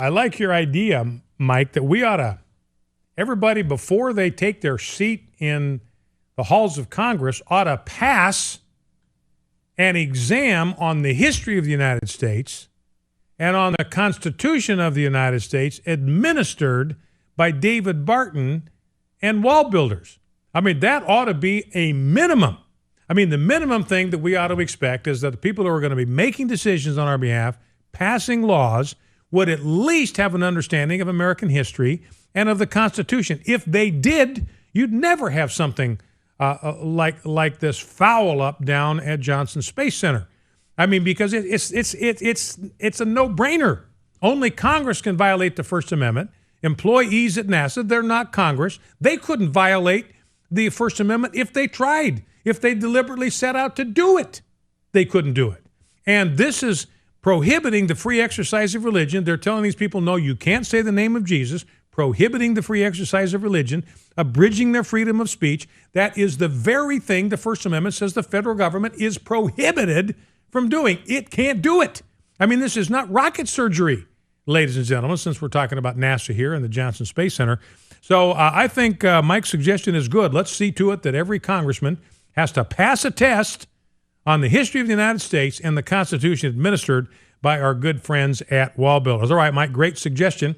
I like your idea, Mike, that we ought to, everybody before they take their seat in the halls of Congress ought to pass an exam on the history of the United States and on the Constitution of the United States administered by David Barton and wall builders. I mean, that ought to be a minimum. I mean, the minimum thing that we ought to expect is that the people who are going to be making decisions on our behalf, passing laws, would at least have an understanding of American history and of the Constitution. If they did, you'd never have something like this foul up down at Johnson Space Center. I mean, because it's a no-brainer. Only Congress can violate the First Amendment. Employees at NASA, they're not Congress. They couldn't violate the First Amendment if they tried. If they deliberately set out to do it, they couldn't do it. And this is prohibiting the free exercise of religion. They're telling these people, no, you can't say the name of Jesus, prohibiting the free exercise of religion, abridging their freedom of speech. That is the very thing the First Amendment says the federal government is prohibited from doing. It can't do it. I mean, this is not rocket surgery, ladies and gentlemen, since we're talking about NASA here and the Johnson Space Center. So I think Mike's suggestion is good. Let's see to it that every congressman has to pass a test on the history of the United States and the Constitution administered by our good friends at Wall Builders. All right, Mike, great suggestion.